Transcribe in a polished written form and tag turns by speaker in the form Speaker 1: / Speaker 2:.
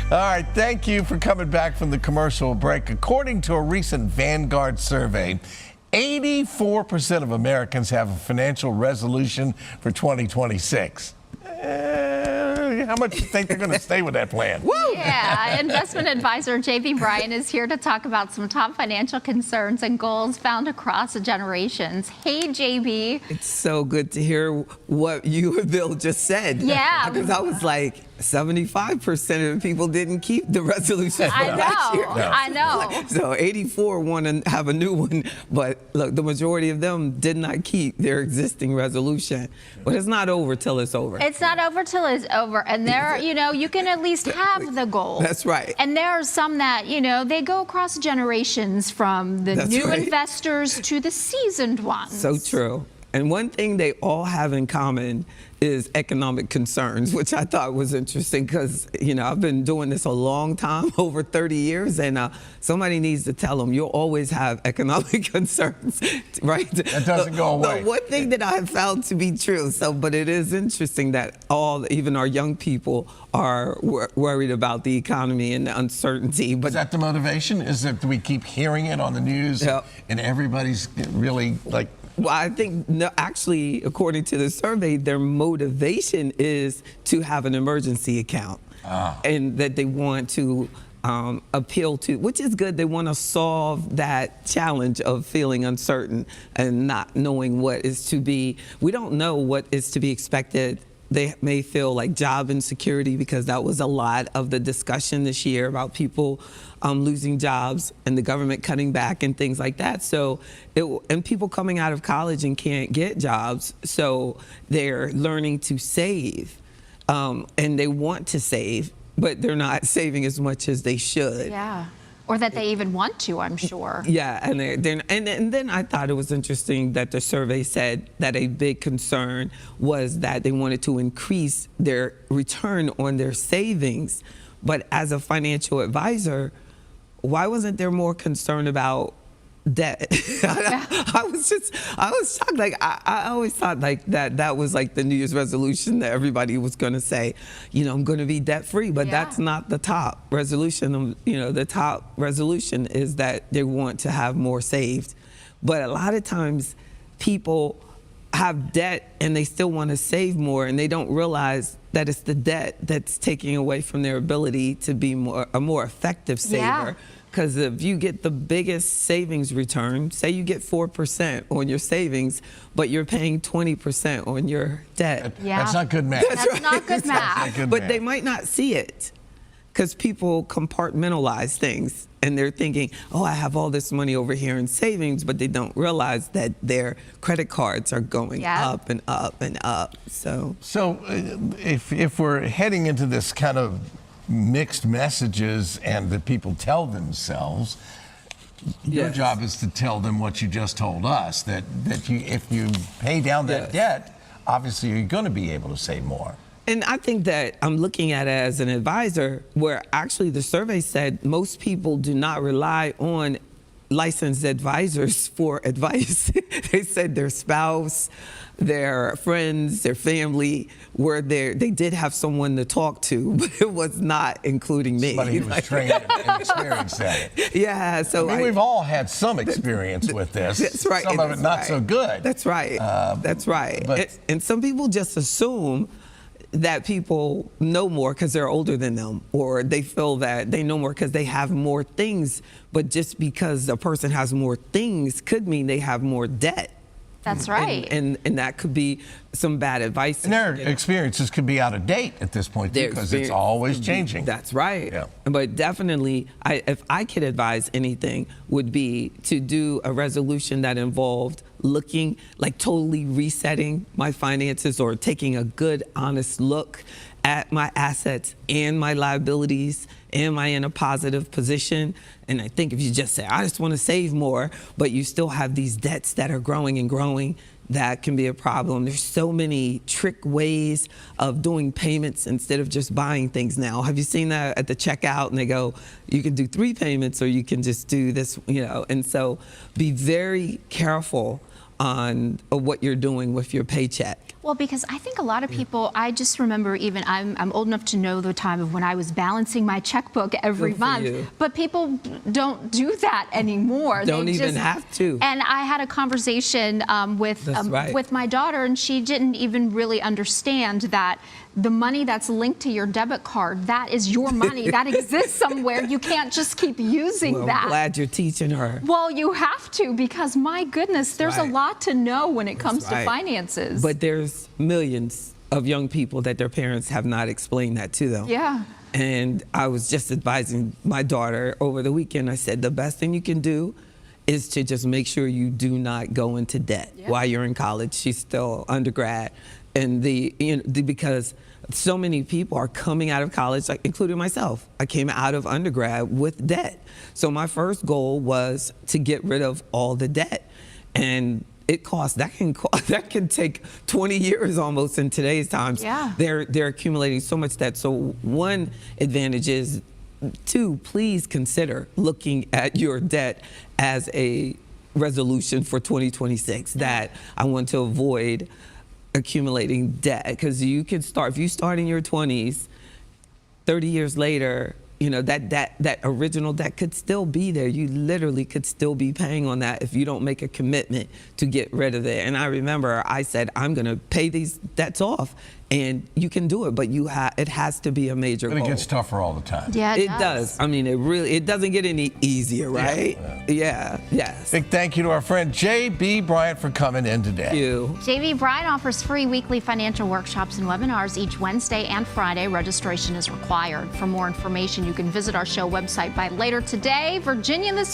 Speaker 1: All right, thank you for coming back from the commercial break. According to a recent Vanguard survey, 84% of Americans have a financial resolution for 2026. How much do you think they're going to stay with that plan?
Speaker 2: Woo! Yeah, investment advisor Bryan is here to talk about some top financial concerns and goals found across generations. Hey, JB.
Speaker 3: It's so good to hear what you and Bill just said.
Speaker 2: Yeah.
Speaker 3: Because I was like, 75% of the people didn't keep the resolution from last year.
Speaker 2: I know.
Speaker 3: So 84 want to have a new one, but look, the majority of them did not keep their existing resolution. But it's not over till it's over.
Speaker 2: It's not over till it's over. And there, you can at least have the goal.
Speaker 3: That's right.
Speaker 2: And there are some that, they go across generations from the new investors to the seasoned ones.
Speaker 3: So true. And one thing they all have in common is economic concerns, which I thought was interesting because, I've been doing this a long time, over 30 years, and somebody needs to tell them you'll always have economic concerns, right?
Speaker 1: That doesn't go away.
Speaker 3: The one thing that I have found to be true, but it is interesting that even our young people are worried about the economy and the uncertainty. But
Speaker 1: is that the motivation? Is that we keep hearing it on the news and everybody's really like...
Speaker 3: Well, I think, no, actually, according to the survey, their motivation is to have an emergency account and that they want to appeal to, which is good. They want to solve that challenge of feeling uncertain and not knowing what is to be. We don't know what is to be expected. They may feel like job insecurity because that was a lot of the discussion this year about people losing jobs and the government cutting back and things like that. So, and people coming out of college and can't get jobs, so they're learning to save, and they want to save, but they're not saving as much as they should.
Speaker 2: Yeah. Or that they even want to, I'm sure.
Speaker 3: Yeah, and then I thought it was interesting that the survey said that a big concern was that they wanted to increase their return on their savings. But as a financial advisor, why wasn't there more concern about debt? I was shocked. Like I always thought like that was like the New Year's resolution that everybody was going to say, I'm going to be debt free, but that's not the top resolution. The top resolution is that they want to have more saved. But a lot of times people have debt and they still want to save more, and they don't realize that it's the debt that's taking away from their ability to be a more effective saver. Because if you get the biggest savings return, say you get 4% on your savings, but you're paying 20% on your debt.
Speaker 1: That's not good math.
Speaker 2: That's not good math.
Speaker 3: But they might not see it because people compartmentalize things and they're thinking, oh, I have all this money over here in savings, but they don't realize that their credit cards are going up and up and up. So
Speaker 1: if we're heading into this kind of mixed messages and that people tell themselves, your job is to tell them what you just told us, that if you pay down that debt, obviously you're going to be able to save more.
Speaker 3: And I think that I'm looking at it as an advisor, where actually the survey said most people do not rely on licensed advisors for advice. They said their spouse, their friends, their family were there. They did have someone to talk to, but it was not including me.
Speaker 1: Somebody who was trained and experienced that.
Speaker 3: Yeah, so
Speaker 1: we've all had some experience with this.
Speaker 3: That's right.
Speaker 1: Some of it not so good.
Speaker 3: That's right. That's right. And some people just assume that people know more because they're older than them, or they feel that they know more because they have more things. But just because a person has more things could mean they have more debt.
Speaker 2: That's right.
Speaker 3: And that could be some bad advice.
Speaker 1: And their experiences could be out of date at this point too, because it's always changing.
Speaker 3: That's right.
Speaker 1: Yeah.
Speaker 3: But definitely, if I could advise anything, would be to do a resolution that involved looking, like totally resetting my finances, or taking a good, honest look at my assets and my liabilities. Am I in a positive position? And I think if you just say, I just want to save more, but you still have these debts that are growing and growing, that can be a problem. There's so many trick ways of doing payments instead of just buying things now. Have you seen that at the checkout? And they go, you can do 3 payments, or you can just do this, And so be very careful on what you're doing with your paycheck.
Speaker 2: Well, because I think a lot of people, I just remember even, I'm old enough to know the time of when I was balancing my checkbook every
Speaker 3: Good for
Speaker 2: month,
Speaker 3: you.
Speaker 2: but people don't do that anymore.
Speaker 3: Don't even have to.
Speaker 2: And I had a conversation
Speaker 3: That's right.
Speaker 2: with my daughter, and she didn't even really understand that the money that's linked to your debit card, that is your money. That exists somewhere. You can't just keep using
Speaker 3: Well,
Speaker 2: that.
Speaker 3: I'm glad you're teaching her.
Speaker 2: Well, you have to, because my goodness, there's
Speaker 3: right.
Speaker 2: a lot to know when it comes to
Speaker 3: right.
Speaker 2: finances.
Speaker 3: But there's millions of young people that their parents have not explained that to them.
Speaker 2: Yeah.
Speaker 3: And I was just advising my daughter over the weekend. I said, the best thing you can do is to just make sure you do not go into debt while you're in college. She's still undergrad. And because so many people are coming out of college, like, including myself. I came out of undergrad with debt. So my first goal was to get rid of all the debt. And it costs, that can take 20 years almost in today's times.
Speaker 2: Yeah.
Speaker 3: They're accumulating so much debt. So one advantage is to please consider looking at your debt as a resolution for 2026, that I want to avoid accumulating debt, because you can start, if you start in your 20s, 30 years later, you know, that original debt could still be there. You literally could still be paying on that if you don't make a commitment to get rid of it. And I remember I said, I'm going to pay these debts off, and you can do it, but it has to be a major
Speaker 1: But
Speaker 3: goal.
Speaker 1: it gets tougher all the time.
Speaker 2: Yeah,
Speaker 3: It does. I mean, it doesn't get any easier, right? Yeah. Yes.
Speaker 1: Big thank you to our friend J.B. Bryan for coming in today.
Speaker 3: Thank you.
Speaker 2: JV Bryan offers free weekly financial workshops and webinars each Wednesday and Friday. Registration is required. For more information, you can visit our show website by later today. Virginia This